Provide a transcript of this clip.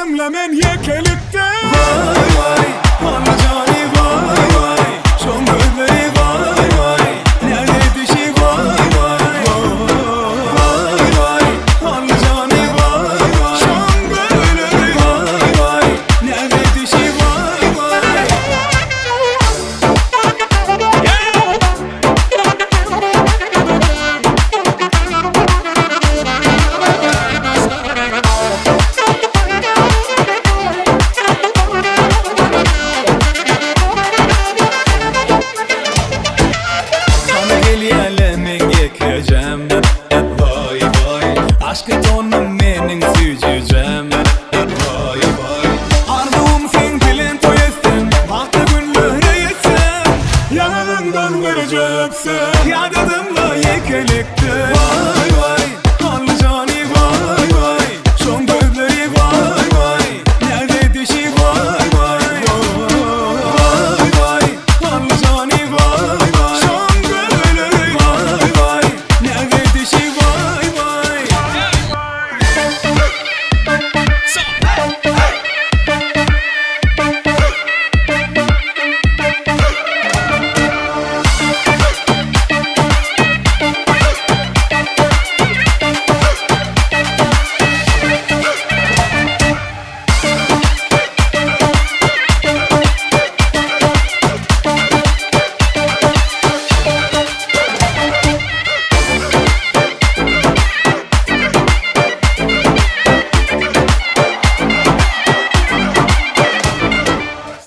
حملة من ياكل التاني. Vay vay Anlayacağını vay vay Şom gözleri vay vay Nerede dişi vay vay Vay vay Anlayacağını vay vay Şom gözleri vay vay Nerede dişi vay vay. Sana gel yerlemin yıkayacağım. Vay vay Aşkı tonum